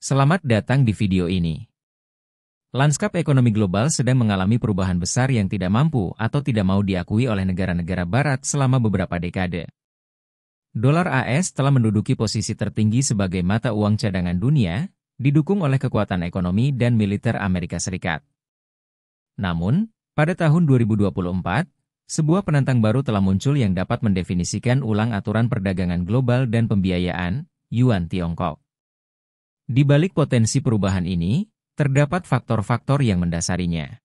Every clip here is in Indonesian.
Selamat datang di video ini. Lanskap ekonomi global sedang mengalami perubahan besar yang tidak mampu atau tidak mau diakui oleh negara-negara barat selama beberapa dekade. Dolar AS telah menduduki posisi tertinggi sebagai mata uang cadangan dunia, didukung oleh kekuatan ekonomi dan militer Amerika Serikat. Namun, pada tahun 2024, sebuah penantang baru telah muncul yang dapat mendefinisikan ulang aturan perdagangan global dan pembiayaan, Yuan Tiongkok. Di balik potensi perubahan ini, terdapat faktor-faktor yang mendasarinya.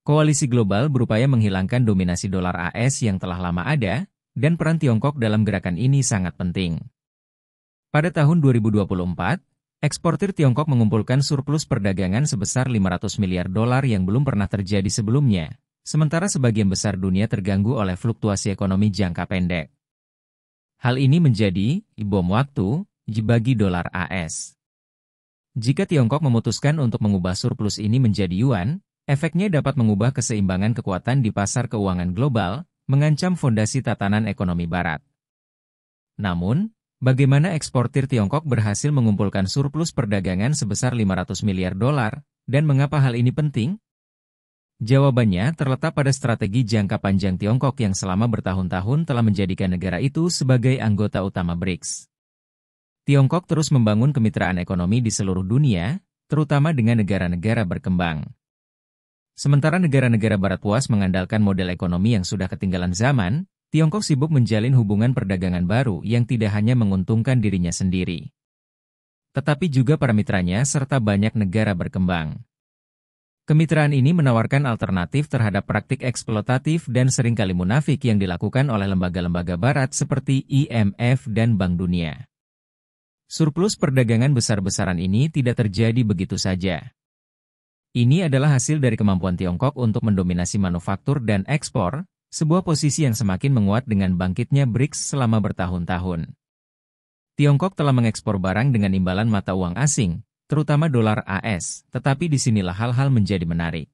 Koalisi global berupaya menghilangkan dominasi dolar AS yang telah lama ada, dan peran Tiongkok dalam gerakan ini sangat penting. Pada tahun 2024, eksportir Tiongkok mengumpulkan surplus perdagangan sebesar 500 miliar dolar yang belum pernah terjadi sebelumnya, sementara sebagian besar dunia terganggu oleh fluktuasi ekonomi jangka pendek. Hal ini menjadi bom waktu bagi dolar AS. Jika Tiongkok memutuskan untuk mengubah surplus ini menjadi yuan, efeknya dapat mengubah keseimbangan kekuatan di pasar keuangan global, mengancam fondasi tatanan ekonomi barat. Namun, bagaimana eksportir Tiongkok berhasil mengumpulkan surplus perdagangan sebesar 500 miliar dolar, dan mengapa hal ini penting? Jawabannya terletak pada strategi jangka panjang Tiongkok yang selama bertahun-tahun telah menjadikan negara itu sebagai anggota utama BRICS. Tiongkok terus membangun kemitraan ekonomi di seluruh dunia, terutama dengan negara-negara berkembang. Sementara negara-negara barat puas mengandalkan model ekonomi yang sudah ketinggalan zaman, Tiongkok sibuk menjalin hubungan perdagangan baru yang tidak hanya menguntungkan dirinya sendiri, tetapi juga para mitranya serta banyak negara berkembang. Kemitraan ini menawarkan alternatif terhadap praktik eksploitatif dan seringkali munafik yang dilakukan oleh lembaga-lembaga barat seperti IMF dan Bank Dunia. Surplus perdagangan besar-besaran ini tidak terjadi begitu saja. Ini adalah hasil dari kemampuan Tiongkok untuk mendominasi manufaktur dan ekspor, sebuah posisi yang semakin menguat dengan bangkitnya BRICS selama bertahun-tahun. Tiongkok telah mengekspor barang dengan imbalan mata uang asing, terutama dolar AS, tetapi disinilah hal-hal menjadi menarik.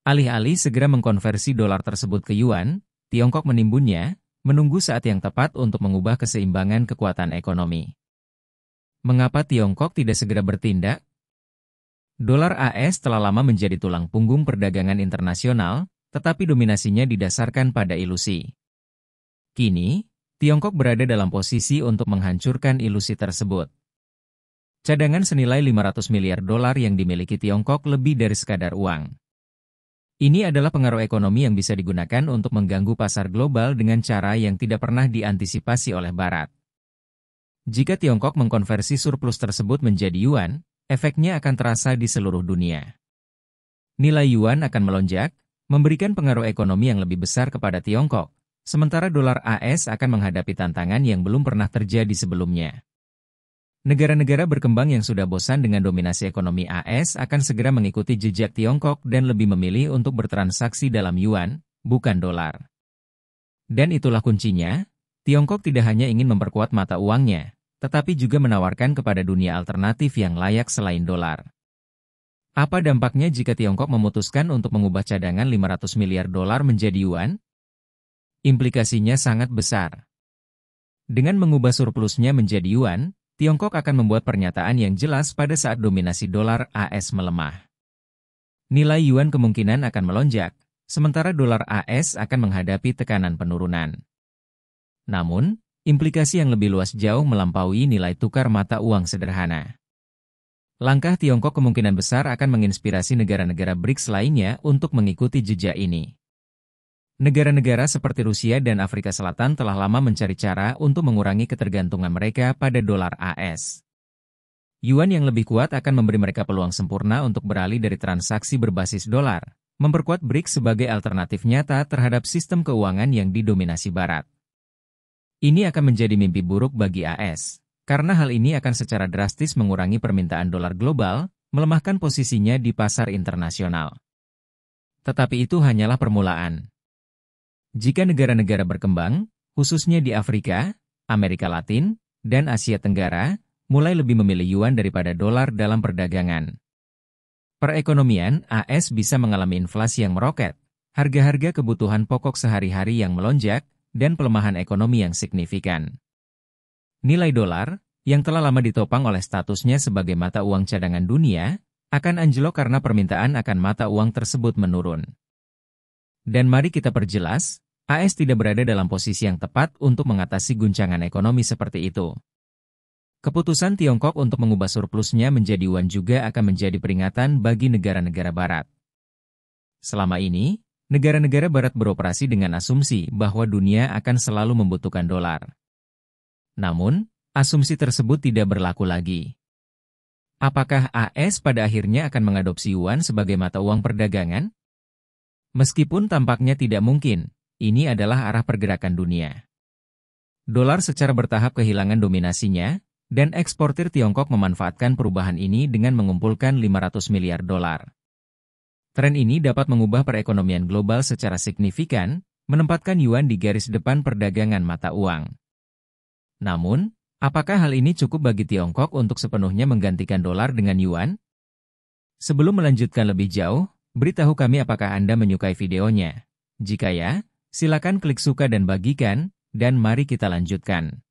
Alih-alih segera mengkonversi dolar tersebut ke yuan, Tiongkok menimbunnya, menunggu saat yang tepat untuk mengubah keseimbangan kekuatan ekonomi. Mengapa Tiongkok tidak segera bertindak? Dolar AS telah lama menjadi tulang punggung perdagangan internasional, tetapi dominasinya didasarkan pada ilusi. Kini, Tiongkok berada dalam posisi untuk menghancurkan ilusi tersebut. Cadangan senilai 500 miliar dolar yang dimiliki Tiongkok lebih dari sekadar uang. Ini adalah pengaruh ekonomi yang bisa digunakan untuk mengganggu pasar global dengan cara yang tidak pernah diantisipasi oleh Barat. Jika Tiongkok mengkonversi surplus tersebut menjadi yuan, efeknya akan terasa di seluruh dunia. Nilai yuan akan melonjak, memberikan pengaruh ekonomi yang lebih besar kepada Tiongkok, sementara dolar AS akan menghadapi tantangan yang belum pernah terjadi sebelumnya. Negara-negara berkembang yang sudah bosan dengan dominasi ekonomi AS akan segera mengikuti jejak Tiongkok dan lebih memilih untuk bertransaksi dalam yuan, bukan dolar. Dan itulah kuncinya, Tiongkok tidak hanya ingin memperkuat mata uangnya, tetapi juga menawarkan kepada dunia alternatif yang layak selain dolar. Apa dampaknya jika Tiongkok memutuskan untuk mengubah cadangan 500 miliar dolar menjadi yuan? Implikasinya sangat besar. Dengan mengubah surplusnya menjadi yuan, Tiongkok akan membuat pernyataan yang jelas pada saat dominasi dolar AS melemah. Nilai yuan kemungkinan akan melonjak, sementara dolar AS akan menghadapi tekanan penurunan. Namun, implikasi yang lebih luas jauh melampaui nilai tukar mata uang sederhana. Langkah Tiongkok kemungkinan besar akan menginspirasi negara-negara BRICS lainnya untuk mengikuti jejak ini. Negara-negara seperti Rusia dan Afrika Selatan telah lama mencari cara untuk mengurangi ketergantungan mereka pada dolar AS. Yuan yang lebih kuat akan memberi mereka peluang sempurna untuk beralih dari transaksi berbasis dolar, memperkuat BRICS sebagai alternatif nyata terhadap sistem keuangan yang didominasi Barat. Ini akan menjadi mimpi buruk bagi AS, karena hal ini akan secara drastis mengurangi permintaan dolar global, melemahkan posisinya di pasar internasional. Tetapi itu hanyalah permulaan. Jika negara-negara berkembang, khususnya di Afrika, Amerika Latin, dan Asia Tenggara, mulai lebih memilih yuan daripada dolar dalam perdagangan, perekonomian AS bisa mengalami inflasi yang meroket, harga-harga kebutuhan pokok sehari-hari yang melonjak, dan pelemahan ekonomi yang signifikan. Nilai dolar, yang telah lama ditopang oleh statusnya sebagai mata uang cadangan dunia, akan anjlok karena permintaan akan mata uang tersebut menurun. Dan mari kita perjelas, AS tidak berada dalam posisi yang tepat untuk mengatasi guncangan ekonomi seperti itu. Keputusan Tiongkok untuk mengubah surplusnya menjadi yuan juga akan menjadi peringatan bagi negara-negara barat. Selama ini, negara-negara barat beroperasi dengan asumsi bahwa dunia akan selalu membutuhkan dolar. Namun, asumsi tersebut tidak berlaku lagi. Apakah AS pada akhirnya akan mengadopsi yuan sebagai mata uang perdagangan? Meskipun tampaknya tidak mungkin, ini adalah arah pergerakan dunia. Dolar secara bertahap kehilangan dominasinya, dan eksportir Tiongkok memanfaatkan perubahan ini dengan mengumpulkan 500 miliar dolar. Tren ini dapat mengubah perekonomian global secara signifikan, menempatkan yuan di garis depan perdagangan mata uang. Namun, apakah hal ini cukup bagi Tiongkok untuk sepenuhnya menggantikan dolar dengan yuan? Sebelum melanjutkan lebih jauh, beritahu kami apakah Anda menyukai videonya. Jika ya, silakan klik suka dan bagikan, dan mari kita lanjutkan.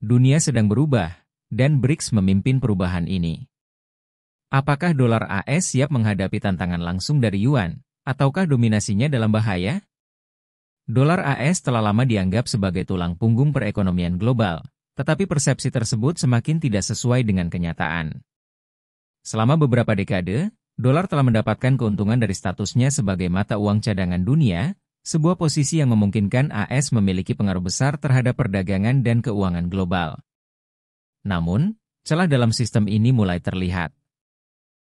Dunia sedang berubah, dan BRICS memimpin perubahan ini. Apakah dolar AS siap menghadapi tantangan langsung dari yuan, ataukah dominasinya dalam bahaya? Dolar AS telah lama dianggap sebagai tulang punggung perekonomian global, tetapi persepsi tersebut semakin tidak sesuai dengan kenyataan. Selama beberapa dekade, dolar telah mendapatkan keuntungan dari statusnya sebagai mata uang cadangan dunia, sebuah posisi yang memungkinkan AS memiliki pengaruh besar terhadap perdagangan dan keuangan global. Namun, celah dalam sistem ini mulai terlihat.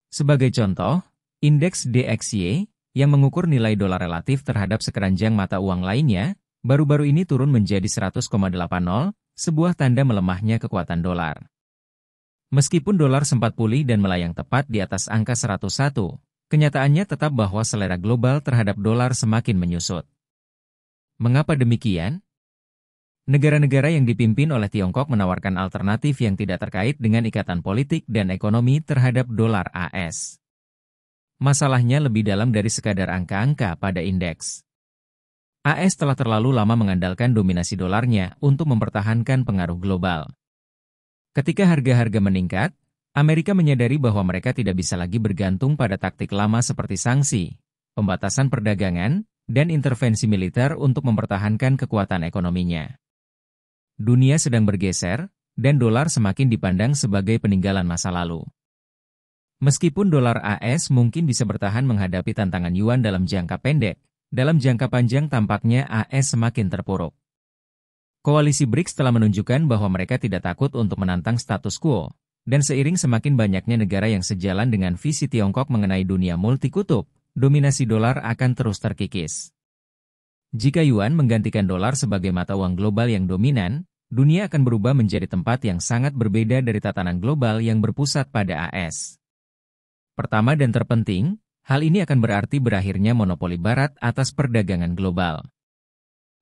Sebagai contoh, indeks DXY, yang mengukur nilai dolar relatif terhadap sekeranjang mata uang lainnya, baru-baru ini turun menjadi 100,80, sebuah tanda melemahnya kekuatan dolar. Meskipun dolar sempat pulih dan melayang tepat di atas angka 101, kenyataannya tetap bahwa selera global terhadap dolar semakin menyusut. Mengapa demikian? Negara-negara yang dipimpin oleh Tiongkok menawarkan alternatif yang tidak terkait dengan ikatan politik dan ekonomi terhadap dolar AS. Masalahnya lebih dalam dari sekadar angka-angka pada indeks. AS telah terlalu lama mengandalkan dominasi dolarnya untuk mempertahankan pengaruh global. Ketika harga-harga meningkat, Amerika menyadari bahwa mereka tidak bisa lagi bergantung pada taktik lama seperti sanksi, pembatasan perdagangan, dan intervensi militer untuk mempertahankan kekuatan ekonominya. Dunia sedang bergeser, dan dolar semakin dipandang sebagai peninggalan masa lalu. Meskipun dolar AS mungkin bisa bertahan menghadapi tantangan yuan dalam jangka pendek, dalam jangka panjang tampaknya AS semakin terpuruk. Koalisi BRICS telah menunjukkan bahwa mereka tidak takut untuk menantang status quo, dan seiring semakin banyaknya negara yang sejalan dengan visi Tiongkok mengenai dunia multikutub, dominasi dolar akan terus terkikis. Jika yuan menggantikan dolar sebagai mata uang global yang dominan, dunia akan berubah menjadi tempat yang sangat berbeda dari tatanan global yang berpusat pada AS. Pertama dan terpenting, hal ini akan berarti berakhirnya monopoli Barat atas perdagangan global.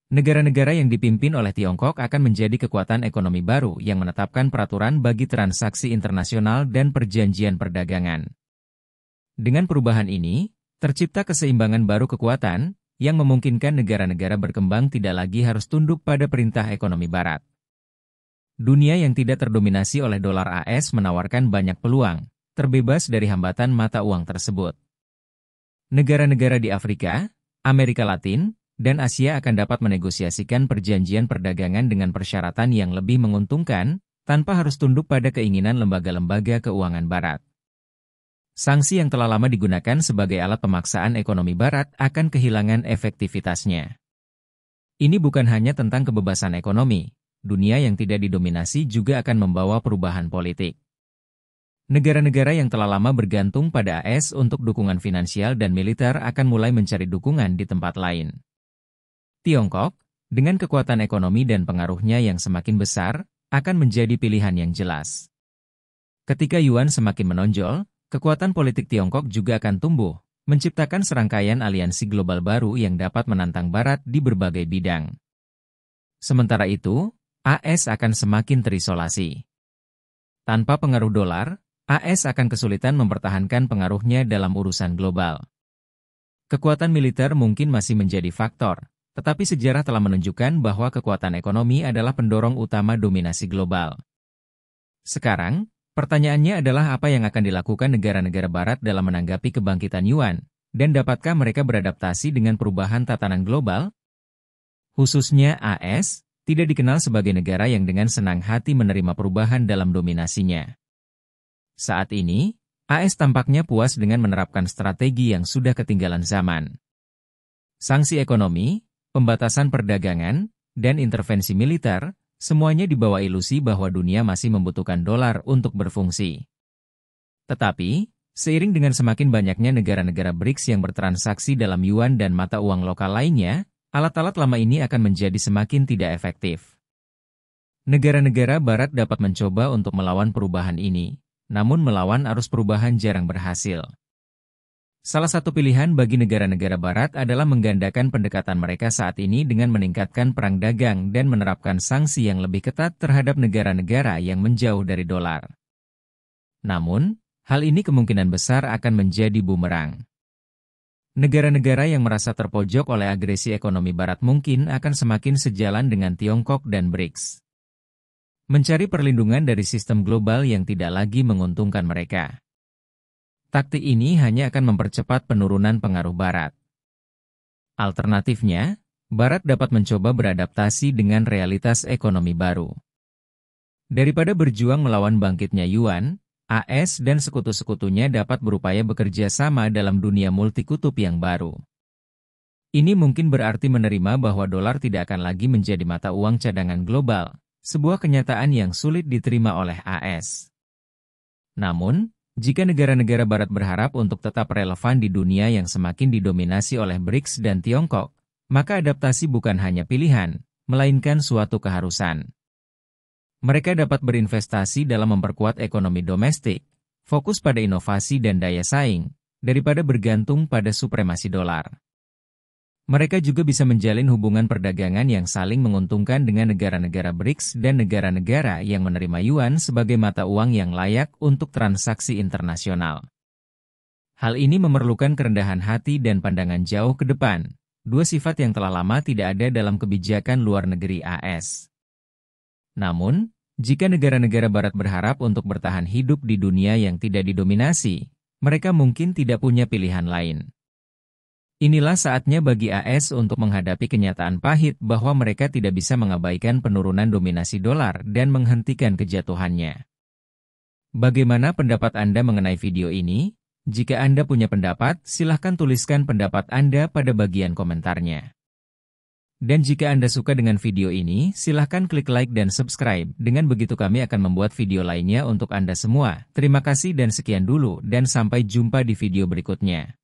Negara-negara yang dipimpin oleh Tiongkok akan menjadi kekuatan ekonomi baru yang menetapkan peraturan bagi transaksi internasional dan perjanjian perdagangan. Dengan perubahan ini, tercipta keseimbangan baru kekuatan, yang memungkinkan negara-negara berkembang tidak lagi harus tunduk pada perintah ekonomi Barat. Dunia yang tidak terdominasi oleh dolar AS menawarkan banyak peluang, terbebas dari hambatan mata uang tersebut. Negara-negara di Afrika, Amerika Latin, dan Asia akan dapat menegosiasikan perjanjian perdagangan dengan persyaratan yang lebih menguntungkan, tanpa harus tunduk pada keinginan lembaga-lembaga keuangan Barat. Sanksi yang telah lama digunakan sebagai alat pemaksaan ekonomi Barat akan kehilangan efektivitasnya. Ini bukan hanya tentang kebebasan ekonomi, dunia yang tidak didominasi juga akan membawa perubahan politik. Negara-negara yang telah lama bergantung pada AS untuk dukungan finansial dan militer akan mulai mencari dukungan di tempat lain. Tiongkok, dengan kekuatan ekonomi dan pengaruhnya yang semakin besar, akan menjadi pilihan yang jelas. Ketika yuan semakin menonjol, kekuatan politik Tiongkok juga akan tumbuh, menciptakan serangkaian aliansi global baru yang dapat menantang Barat di berbagai bidang. Sementara itu, AS akan semakin terisolasi. Tanpa pengaruh dolar, AS akan kesulitan mempertahankan pengaruhnya dalam urusan global. Kekuatan militer mungkin masih menjadi faktor, tetapi sejarah telah menunjukkan bahwa kekuatan ekonomi adalah pendorong utama dominasi global. Sekarang, pertanyaannya adalah apa yang akan dilakukan negara-negara barat dalam menanggapi kebangkitan yuan, dan dapatkah mereka beradaptasi dengan perubahan tatanan global? Khususnya AS, tidak dikenal sebagai negara yang dengan senang hati menerima perubahan dalam dominasinya. Saat ini, AS tampaknya puas dengan menerapkan strategi yang sudah ketinggalan zaman. Sanksi ekonomi, pembatasan perdagangan, dan intervensi militer, semuanya dibawa ilusi bahwa dunia masih membutuhkan dolar untuk berfungsi. Tetapi, seiring dengan semakin banyaknya negara-negara BRICS yang bertransaksi dalam yuan dan mata uang lokal lainnya, alat-alat lama ini akan menjadi semakin tidak efektif. Negara-negara barat dapat mencoba untuk melawan perubahan ini, namun melawan arus perubahan jarang berhasil. Salah satu pilihan bagi negara-negara barat adalah menggandakan pendekatan mereka saat ini dengan meningkatkan perang dagang dan menerapkan sanksi yang lebih ketat terhadap negara-negara yang menjauh dari dolar. Namun, hal ini kemungkinan besar akan menjadi bumerang. Negara-negara yang merasa terpojok oleh agresi ekonomi barat mungkin akan semakin sejalan dengan Tiongkok dan BRICS. Mencari perlindungan dari sistem global yang tidak lagi menguntungkan mereka. Taktik ini hanya akan mempercepat penurunan pengaruh Barat. Alternatifnya, Barat dapat mencoba beradaptasi dengan realitas ekonomi baru. Daripada berjuang melawan bangkitnya yuan, AS dan sekutu-sekutunya dapat berupaya bekerja sama dalam dunia multikutub yang baru. Ini mungkin berarti menerima bahwa dolar tidak akan lagi menjadi mata uang cadangan global, sebuah kenyataan yang sulit diterima oleh AS. Namun, jika negara-negara barat berharap untuk tetap relevan di dunia yang semakin didominasi oleh BRICS dan Tiongkok, maka adaptasi bukan hanya pilihan, melainkan suatu keharusan. Mereka dapat berinvestasi dalam memperkuat ekonomi domestik, fokus pada inovasi dan daya saing, daripada bergantung pada supremasi dolar. Mereka juga bisa menjalin hubungan perdagangan yang saling menguntungkan dengan negara-negara BRICS dan negara-negara yang menerima yuan sebagai mata uang yang layak untuk transaksi internasional. Hal ini memerlukan kerendahan hati dan pandangan jauh ke depan, dua sifat yang telah lama tidak ada dalam kebijakan luar negeri AS. Namun, jika negara-negara barat berharap untuk bertahan hidup di dunia yang tidak didominasi, mereka mungkin tidak punya pilihan lain. Inilah saatnya bagi AS untuk menghadapi kenyataan pahit bahwa mereka tidak bisa mengabaikan penurunan dominasi dolar dan menghentikan kejatuhannya. Bagaimana pendapat Anda mengenai video ini? Jika Anda punya pendapat, silahkan tuliskan pendapat Anda pada bagian komentarnya. Dan jika Anda suka dengan video ini, silahkan klik like dan subscribe. Dengan begitu kami akan membuat video lainnya untuk Anda semua. Terima kasih dan sekian dulu, dan sampai jumpa di video berikutnya.